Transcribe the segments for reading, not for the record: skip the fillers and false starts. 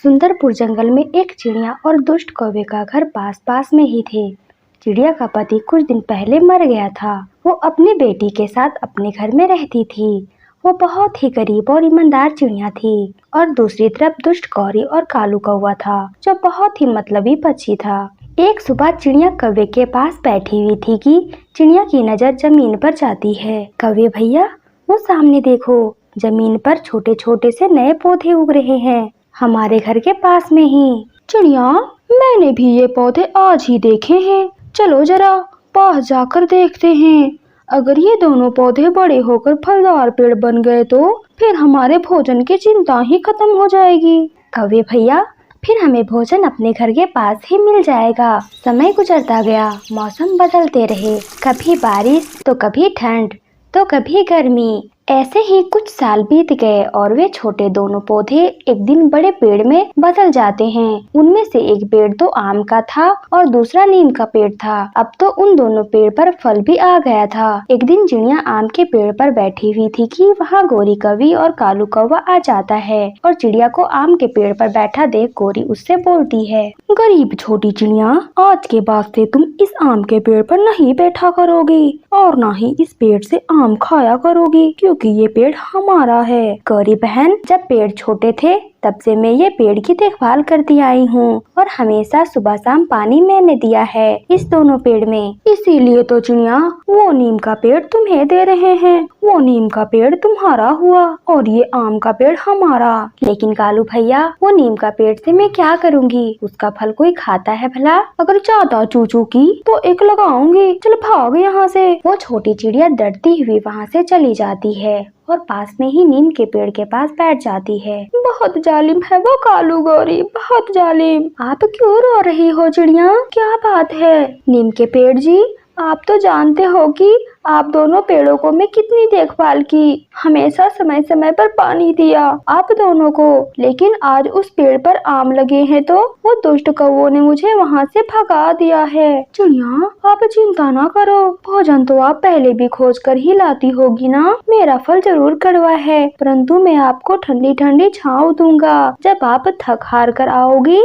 सुंदरपुर जंगल में एक चिड़िया और दुष्ट कौवे का घर पास पास में ही थे। चिड़िया का पति कुछ दिन पहले मर गया था। वो अपनी बेटी के साथ अपने घर में रहती थी। वो बहुत ही गरीब और ईमानदार चिड़िया थी। और दूसरी तरफ दुष्ट कौरी और कालू कौवा था, जो बहुत ही मतलबी पक्षी था। एक सुबह चिड़िया कौवे के पास बैठी हुई थी कि चिड़िया की नजर जमीन पर जाती है। कौवे भैया, वो सामने देखो, जमीन पर छोटे छोटे से नए पौधे उग रहे हैं, हमारे घर के पास में ही। चिड़िया, मैंने भी ये पौधे आज ही देखे हैं। चलो जरा पास जाकर देखते हैं। अगर ये दोनों पौधे बड़े होकर फलदार पेड़ बन गए तो फिर हमारे भोजन की चिंता ही खत्म हो जाएगी। कौवे भैया, फिर हमें भोजन अपने घर के पास ही मिल जाएगा। समय गुजरता गया, मौसम बदलते रहे, कभी बारिश तो कभी ठंड तो कभी गर्मी। ऐसे ही कुछ साल बीत गए और वे छोटे दोनों पौधे एक दिन बड़े पेड़ में बदल जाते हैं। उनमें से एक पेड़ तो आम का था और दूसरा नीम का पेड़ था। अब तो उन दोनों पेड़ पर फल भी आ गया था। एक दिन चिड़िया आम के पेड़ पर बैठी हुई थी कि वहाँ गोरी कौवी और कालू कौवा आ जाता है और चिड़िया को आम के पेड़ पर बैठा देख गोरी उससे बोलती है, गरीब छोटी चिड़िया, आज के बाद से तुम इस आम के पेड़ पर नहीं बैठा करोगी और ना ही इस पेड़ से आम खाया करोगी, क्योंकि ये पेड़ हमारा है। गौरी बहन, जब पेड़ छोटे थे तब से मैं ये पेड़ की देखभाल करती आई हूँ और हमेशा सुबह शाम पानी मैंने दिया है इस दोनों पेड़ में। इसीलिए तो चिड़िया वो नीम का पेड़ तुम्हें दे रहे हैं। वो नीम का पेड़ तुम्हारा हुआ और ये आम का पेड़ हमारा। लेकिन कालू भैया, वो नीम का पेड़ से मैं क्या करूँगी? उसका फल कोई खाता है भला? अगर ज्यादा चूचू की तो एक लगाऊंगी। चल भाग यहाँ से। वो छोटी चिड़िया डरती हुई वहाँ से चली जाती है और पास में ही नीम के पेड़ के पास बैठ जाती है। बहुत जालिम है वो कालू गौरी, बहुत जालिम। आप क्यों रो रही हो चिड़िया? क्या बात है? नीम के पेड़ जी, आप तो जानते हो कि आप दोनों पेड़ों को मैं कितनी देखभाल की, हमेशा समय समय पर पानी दिया आप दोनों को। लेकिन आज उस पेड़ पर आम लगे हैं तो वो दुष्ट कौवों ने मुझे वहाँ से भगा दिया है। चिड़िया, आप चिंता ना करो, भोजन तो आप पहले भी खोज कर ही लाती होगी ना। मेरा फल जरूर कड़वा है, परंतु मैं आपको ठंडी ठंडी छांव दूंगा। जब आप थक हार कर आओगी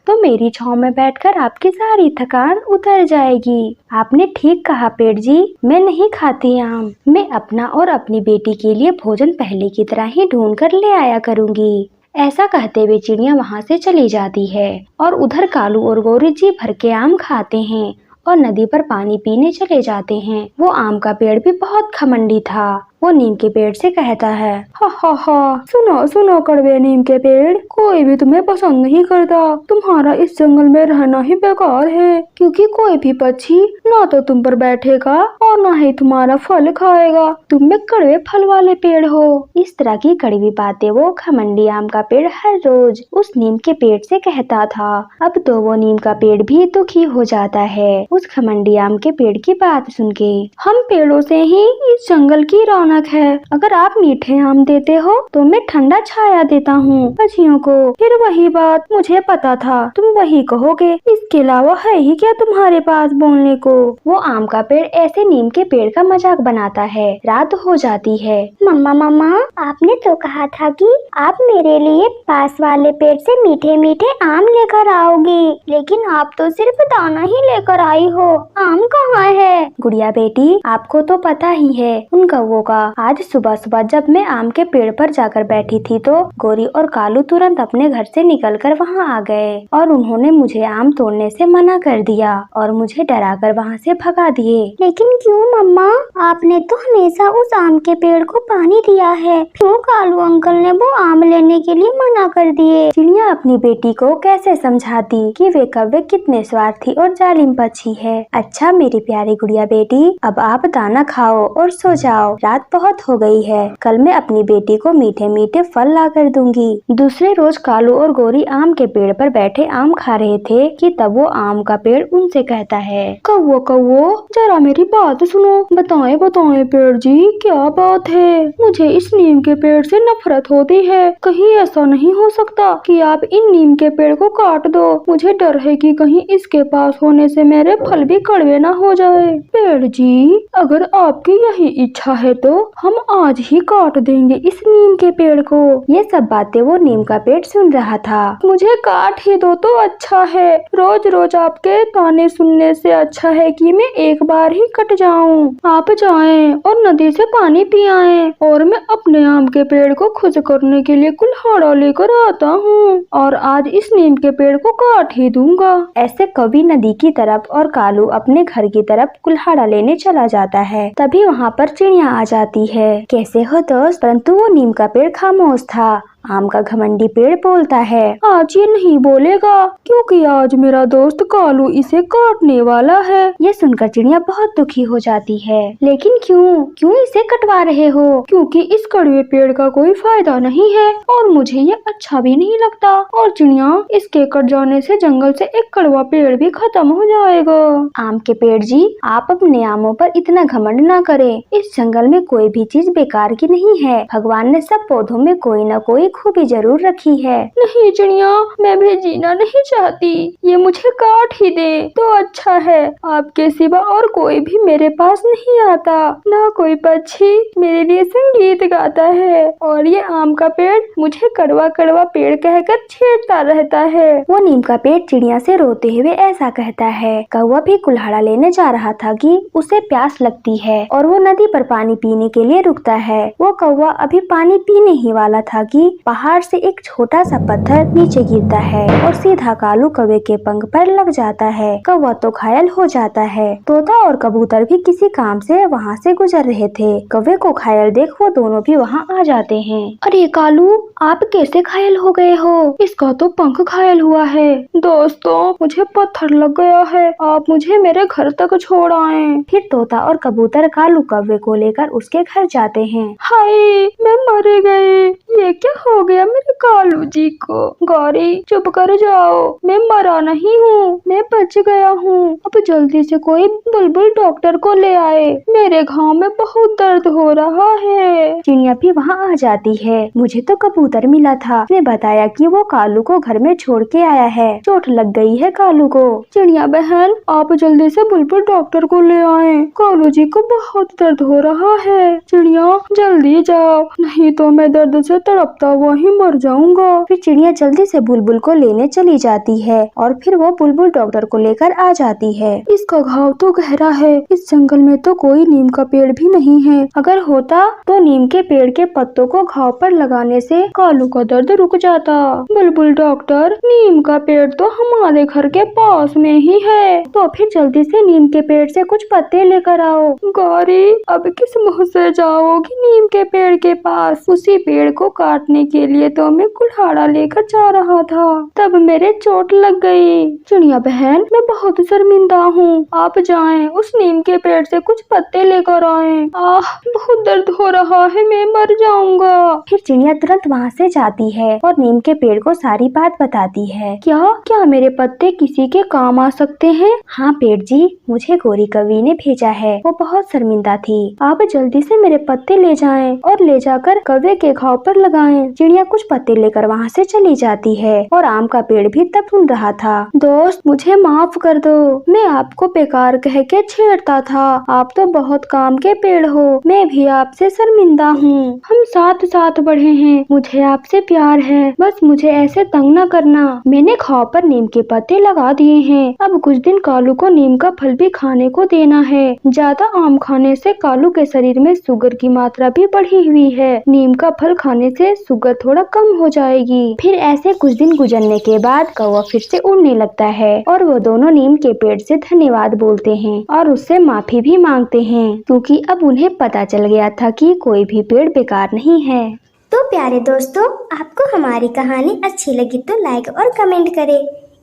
तो मेरी छांव में बैठकर आपकी सारी थकान उतर जाएगी। आपने ठीक कहा पेड़ जी, मैं नहीं खाती आम। मैं अपना और अपनी बेटी के लिए भोजन पहले की तरह ही ढूंढ कर ले आया करूंगी। ऐसा कहते हुए चिड़िया वहाँ से चली जाती है और उधर कालू और गौरी जी भर के आम खाते हैं और नदी पर पानी पीने चले जाते हैं। वो आम का पेड़ भी बहुत घमंडी था। वो नीम के पेड़ से कहता है, हा हा हा, सुनो सुनो कड़वे नीम के पेड़, कोई भी तुम्हें पसंद नहीं करता। तुम्हारा इस जंगल में रहना ही बेकार है, क्योंकि कोई भी पक्षी ना तो तुम पर बैठेगा और ना ही तुम्हारा फल खाएगा। तुम में कड़वे फल वाले पेड़ हो। इस तरह की कड़वी बातें वो घमंडी आम का पेड़ हर रोज उस नीम के पेड़ से कहता था। अब तो वो नीम का पेड़ भी दुखी हो जाता है उस घमंडी आम के पेड़ की बात सुन के। हम पेड़ों से ही इस जंगल की है। अगर आप मीठे आम देते हो तो मैं ठंडा छाया देता हूँ पक्षियों को। फिर वही बात, मुझे पता था तुम वही कहोगे। इसके अलावा है ही क्या तुम्हारे पास बोलने को? वो आम का पेड़ ऐसे नीम के पेड़ का मजाक बनाता है। रात हो जाती है। मम्मा मम्मा, आपने तो कहा था कि आप मेरे लिए पास वाले पेड़ से मीठे मीठे आम लेकर आओगी, लेकिन आप तो सिर्फ दाना ही लेकर आई हो। आम कहाँ है? गुड़िया बेटी, आपको तो पता ही है उन कौवों का। आज सुबह सुबह जब मैं आम के पेड़ पर जाकर बैठी थी तो गौरी और कालू तुरंत अपने घर से निकलकर वहाँ आ गए और उन्होंने मुझे आम तोड़ने से मना कर दिया और मुझे डराकर वहाँ से भगा दिए। लेकिन क्यों मम्मा? आपने तो हमेशा उस आम के पेड़ को पानी दिया है, क्यों कालू अंकल ने वो आम लेने के लिए मना कर दिए? चिड़िया अपनी बेटी को कैसे समझाती कि वे कौवे कितने स्वार्थी और जालिम पक्षी है। अच्छा मेरी प्यारी गुड़िया बेटी, अब आप दाना खाओ और सो जाओ। रात बहुत हो गई है। कल मैं अपनी बेटी को मीठे मीठे फल ला कर दूंगी। दूसरे रोज कालू और गौरी आम के पेड़ पर बैठे आम खा रहे थे कि तब वो आम का पेड़ उनसे कहता है, कौवो कौवो, जरा मेरी बात सुनो। बताएं बताएं पेड़ जी, क्या बात है? मुझे इस नीम के पेड़ से नफरत होती है। कहीं ऐसा नहीं हो सकता कि आप इन नीम के पेड़ को काट दो? मुझे डर है कि कहीं इसके पास होने से मेरे फल भी कड़वे ना हो जाए। पेड़ जी, अगर आपकी यही इच्छा है तो हम आज ही काट देंगे इस नीम के पेड़ को। ये सब बातें वो नीम का पेड़ सुन रहा था। मुझे काट ही दो तो अच्छा है, रोज रोज आपके ताने सुनने से अच्छा है कि मैं एक बार ही कट जाऊं। आप जाएं और नदी से पानी पी आएं और मैं अपने आम के पेड़ को खुश करने के लिए कुल्हाड़ा लेकर आता हूँ और आज इस नीम के पेड़ को काट ही दूंगा। ऐसे कवि नदी की तरफ और कालू अपने घर की तरफ कुल्हाड़ा लेने चला जाता है। तभी वहाँ पर चिड़िया आ जाती है। कैसे हो दोस्त? परंतु वो नीम का पेड़ खामोश था। आम का घमंडी पेड़ बोलता है, आज ये नहीं बोलेगा क्योंकि आज मेरा दोस्त कालू इसे काटने वाला है। ये सुनकर चिड़िया बहुत दुखी हो जाती है। लेकिन क्यों इसे कटवा रहे हो? क्योंकि इस कड़वे पेड़ का कोई फायदा नहीं है और मुझे ये अच्छा भी नहीं लगता। और चिड़िया, इसके कट जाने से जंगल से एक कड़वा पेड़ भी खत्म हो जाएगा। आम के पेड़ जी, आप अपने आमों पर इतना घमंड ना करें। इस जंगल में कोई भी चीज बेकार की नहीं है। भगवान ने सब पौधों में कोई न कोई खूबी जरूर रखी है। नहीं चिड़िया, मैं भी जीना नहीं चाहती। ये मुझे काट ही दे तो अच्छा है। आपके सिवा और कोई भी मेरे पास नहीं आता, ना कोई पक्षी मेरे लिए संगीत गाता है और ये आम का पेड़ मुझे कड़वा कड़वा पेड़ कहकर छेड़ता रहता है। वो नीम का पेड़ चिड़िया से रोते हुए ऐसा कहता है। कौवा भी कुल्हाड़ा लेने जा रहा था कि उसे प्यास लगती है और वो नदी पर पानी पीने के लिए रुकता है। वो कौवा अभी पानी पीने ही वाला था कि पहाड़ से एक छोटा सा पत्थर नीचे गिरता है और सीधा कालू कौवे के पंख पर लग जाता है। कौवा तो घायल हो जाता है। तोता और कबूतर भी किसी काम से वहाँ से गुजर रहे थे। कौवे को घायल देख वो दोनों भी वहाँ आ जाते हैं। अरे कालू, आप कैसे घायल हो गए हो? इसका तो पंख घायल हुआ है। दोस्तों, मुझे पत्थर लग गया है, आप मुझे मेरे घर तक छोड़ आए। फिर तोता और कबूतर कालू कौवे को लेकर उसके घर जाते हैं। हाय, मैं मर गई। ये क्या हो गया मेरे कालू जी को? गौरी, चुप कर जाओ, मैं मरा नहीं हूँ, मैं बच गया हूँ। अब जल्दी से कोई बुलबुल डॉक्टर को ले आए, मेरे घाव में बहुत दर्द हो रहा है। चिड़िया भी वहाँ आ जाती है। मुझे तो कबूतर मिला था, उसने बताया कि वो कालू को घर में छोड़ के आया है। चोट लग गई है कालू को। चिड़िया बहन, आप जल्दी से बुलबुल डॉक्टर को ले आए, कालू जी को बहुत दर्द हो रहा है। चिड़िया जल्दी जाओ, नहीं तो मैं दर्द से तड़पता हुआ ही मर जाऊंगा। फिर चिड़िया जल्दी से बुलबुल को लेने चली जाती है और फिर वो बुलबुल डॉक्टर को लेकर आ जाती है। इसका घाव तो गहरा है, इस जंगल में तो कोई नीम का पेड़ भी नहीं है। अगर होता तो नीम के पेड़ के पत्तों को घाव पर लगाने से कालू का दर्द रुक जाता। बुलबुल डॉक्टर, नीम का पेड़ तो हमारे घर के पास में ही है, तो फिर जल्दी से नीम के पेड़ से कुछ पत्ते लेकर आओ। गौरी, अब किस मुँह से जाओगी नीम के पेड़ के पास? उसी पेड़ को काटने के लिए तो मैं कुल्हाड़ा लेकर जा रहा था, तब मेरे चोट लग गई। चिड़िया बहन, मैं बहुत शर्मिंदा हूँ, आप जाएं उस नीम के पेड़ से कुछ पत्ते लेकर आएं। आह, बहुत दर्द हो रहा है, मैं मर जाऊंगा। फिर चिड़िया तुरंत वहाँ से जाती है और नीम के पेड़ को सारी बात बताती है। क्या मेरे पत्ते किसी के काम आ सकते हैं? हाँ पेड़ जी, मुझे गौरी कवि ने भेजा है, वो बहुत शर्मिंदा थी। आप जल्दी से मेरे पत्ते ले जाएं और ले जाकर कौवे के घाव पर लगाएं। चिड़िया कुछ पत्ते लेकर वहाँ से चली जाती है और आम का पेड़ भी तब सुन रहा था। दोस्त, मुझे माफ कर दो, मैं आपको बेकार कह के छेड़ता था। आप तो बहुत काम के पेड़ हो, मैं भी आपसे शर्मिंदा हूँ। हम साथ साथ बढ़े हैं, मुझे आपसे प्यार है, बस मुझे ऐसे तंग न करना। मैंने घाव पर नीम के पत्ते लगा दिए हैं, अब कुछ दिन कालू को नीम का फल भी खाने को देना है। ज्यादा आम खाने से कालू के शरीर में शुगर की मात्रा भी बढ़ी हुई है, नीम का फल खाने से शुगर थोड़ा कम हो जाएगी। फिर ऐसे कुछ दिन गुजरने के बाद कौवा फिर से उड़ने लगता है और वो दोनों नीम के पेड़ से धन्यवाद बोलते हैं और उससे माफी भी मांगते हैं, क्योंकि अब उन्हें पता चल गया था कि कोई भी पेड़ बेकार नहीं है। तो प्यारे दोस्तों, आपको हमारी कहानी अच्छी लगी तो लाइक और कमेंट करें।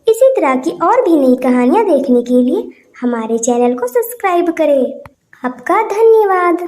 इसी तरह की और भी नई कहानियाँ देखने के लिए हमारे चैनल को सब्सक्राइब करें। आपका धन्यवाद।